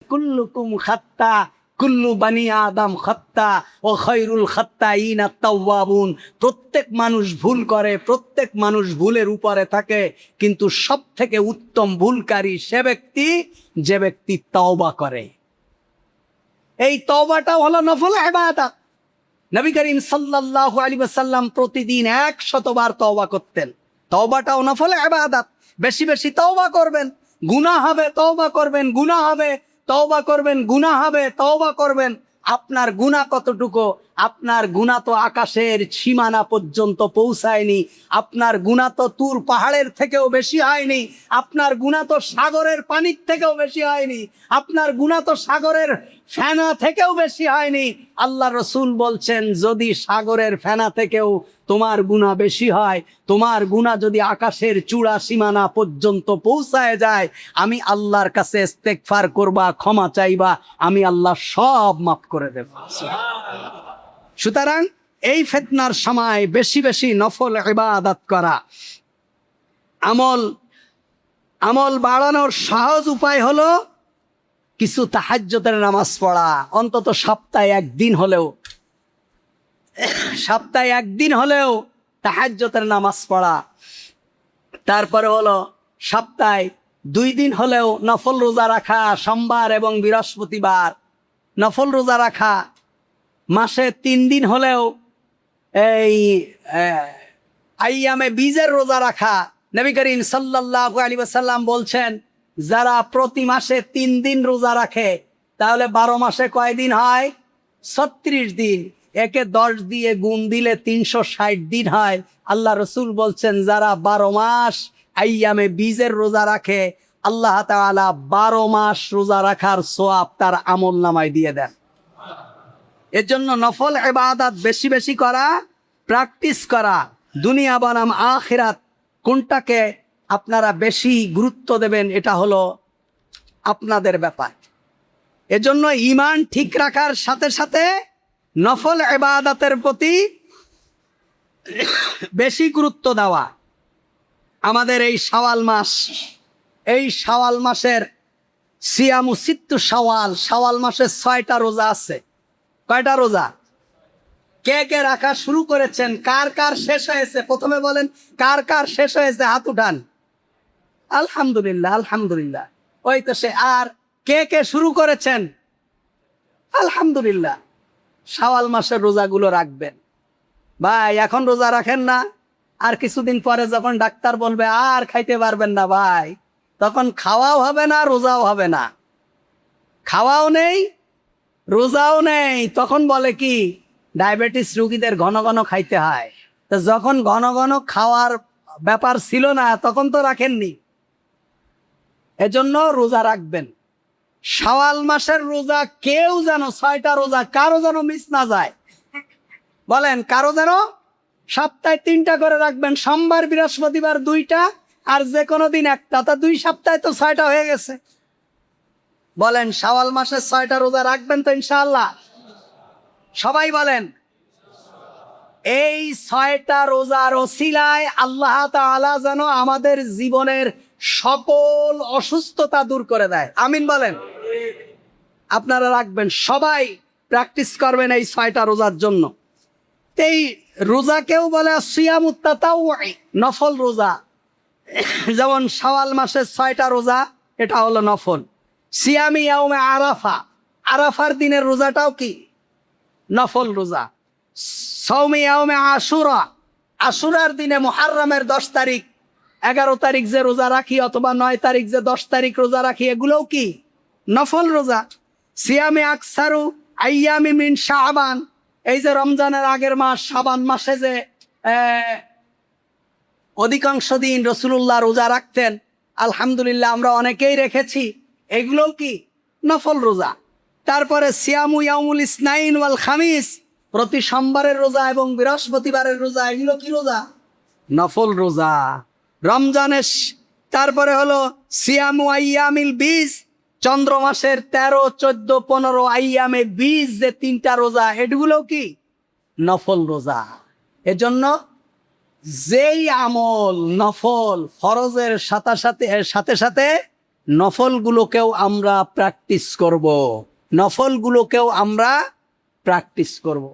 কুল্লুকুম খাত্তা, কুল্লু বানি আদম খাত্তা ও খৈরুল খাত্তাইন আত-তাওয়াবুন। প্রত্যেক মানুষ ভুল করে, প্রত্যেক মানুষ ভুলের উপরে থাকে, কিন্তু সব থেকে উত্তম ভুলকারী সে ব্যক্তি যে ব্যক্তি তওবা করে। এই তওবাটা হলো নফল ইবাদত। নবী করিম সাল্লাল্লাহু আলাইহি ওয়াসাল্লাম প্রতিদিন 100 বার তওবা করতেন। তওবাটাও নফল ইবাদত। বেশি বেশি তওবা করবেন, গুনাহ হবে, তওবা করবেন, গুনাহ হবে, তওবা করবেন, গুনাহ হবে, তওবা করবেন। আপনার গুনাহ কতটুকু? আপনার গুনাহ তো আকাশের সীমানা পর্যন্ত পৌঁছায়নি, আপনার গুনাহ তো তুর পাহাড়ের থেকেও বেশি হয়নি, আপনার গুনাহ তো সাগরের পানির থেকেও বেশি হয়নি, আপনার গুনাহ তো সাগরের ফেনা থেকেও বেশি হয়নি। আল্লাহ রসুল বলছেন, যদি সাগরের ফেনা থেকেও তোমার গুনাহ বেশি হয়, তোমার গুনাহ যদি আকাশের চূড়া সীমানা পর্যন্ত পৌঁছায় যায়, আমি আল্লাহর কাছে ইস্তেগফার করবা, ক্ষমা চাইবা, আমি আল্লাহ সব মাফ করে দেব। সুতরাং এই ফিতনার সময় বেশি বেশি নফল ইবাদত করা। আমল বাড়ানোর সহজ উপায় হলো কিছু তাহাজ্জুদের নামাজ পড়া, অন্তত সপ্তাহে একদিন হলেও তাহাজ্জুদের নামাজ পড়া। তারপরে হলো সপ্তাহে 2 দিন হলেও নফল রোজা রাখা, সোমবার এবং বৃহস্পতিবার নফল রোজা রাখা। মাসে 3 দিন হলেও এই আইয়ামে বীজের রোজা রাখা। নবী করিম সাল্লাল্লাহু আলাইহি ওয়াসাল্লাম বলছেন, যারা প্রতি মাসে 3 দিন রোজা রাখে, তাহলে 12 মাসে কয় দিন হয়? 36 দিন। একে 10 দিয়ে গুণ দিলে 360 দিন হয়। আল্লাহ রসুল বলছেন, যারা 12 মাস আইয়ামে বীজের রোজা রাখে, আল্লাহ তাআলা 12 মাস রোজা রাখার সওয়াব তার আমল নামায় দিয়ে দেন। এর জন্য নফল ইবাদত বেশি বেশি করা, প্র্যাকটিস করা। দুনিয়া বনাম আখিরাত কোনটাকে আপনারা বেশি গুরুত্ব দেবেন, এটা হলো আপনাদের ব্যাপার। এজন্য ঈমান ঠিক রাখার সাথে সাথে নফল ইবাদতের প্রতি বেশি গুরুত্ব দেওয়া। আমাদের এই শাওয়াল মাসের সিয়ামু সিত্তু শাওয়াল মাসের 6টা রোজা আছে। কয়টা রোজা? কে কে রাখা শুরু করেছেন? কার কার শেষ হয়েছে? প্রথমে বলেন, কার কার শেষ হয়েছে? হাত উঠান। আলহামদুলিল্লাহ, আলহামদুলিল্লাহ। ওই তো সে। আর কে কে শুরু করেছেন? আলহামদুলিল্লাহ। শাওয়াল মাসের রোজাগুলো রাখবেন ভাই। এখন রোজা রাখেন না, আর কিছুদিন পরে যখন ডাক্তার বলবে আর খাইতে পারবেন না ভাই, তখন খাওয়াও হবে না, রোজাও হবে না। খাওয়াও নেই, রোজাও নেই, তখন বলে কি ডায়াবেটিস রোগীদের ঘন ঘন খাইতে হয়। তো যখন ঘন ঘন খাওয়ার ব্যাপার ছিল না, তখন তো রাখেননি। এজন্য রোজা রাখবেন। শাওয়াল মাসের রোজা কেউ যেন 6টা রোজা কারো যেন মিস না যায়। বলেন, কারো যেন সপ্তাহে 3টা করে রাখবেন, সোমবার বৃহস্পতিবার 2টা, আর যে কোনো দিন 1টা। তা 2 সপ্তাহে তো 6টা হয়ে গেছে। বলেন, শাওয়াল মাসের 6টা রোজা রাখবেন তো ইনশাআল্লাহ? সবাই বলেন। এই 6টা রোজার ওসিলায় আল্লাহ তাআলা যেন আমাদের জীবনের সকল অসুস্থতা দূর করে দেয়। আমিন বলেন। আপনারা রাখবেন, সবাই প্র্যাকটিস করবেন এই 6টা রোজার জন্য। এই রোজাকেও বলে সিয়ামুত তাতাউই, নফল রোজা। যেমন শাওয়াল মাসের 6টা রোজা, এটা হলো নফল। সিয়ামি ইয়াউমে আরাফা, আরাফার দিনের রোজাটাও কি নফল রোজা। সাওমি ইয়াউমে আশুরা, আশুরার দিনে মুহররমের 10 তারিখ 11 তারিখ যে রোজা রাখি, অথবা 9 তারিখ যে 10 তারিখ রোজা রাখি, এগুলোও কি নফল রোজা। সিয়ামে আকসারু আইয়ামি মিন শাবান, এই যে রমজানের আগের মাস শাবান মাসে যে অধিকাংশ দিন রাসূলুল্লাহ রোজা রাখতেন, আলহামদুলিল্লাহ আমরা অনেকেই রেখেছি, এগুলোও কি নফল রোজা। তারপরে সিয়ামু ইয়াউমুল ইসনাইন ওয়াল খামিস, প্রতি সোমবারের রোজা এবং বৃহস্পতিবারের রোজা, এগুলো কি রোজা? নফল রোজা। রমজানের তারপরে হলো সিয়ামু আইয়ামিল বীজ, চন্দ্র মাসের 13, 14, 15 আইয়ামে বীজ যে 3টা রোজা, এগুলো কি নফল রোজা। এজন্য যেই আমল নফল, ফরজের সাথে সাথে নফলগুলোকেও আমরা প্র্যাকটিস করব। নফলগুলোকেও আমরা প্র্যাকটিস করব।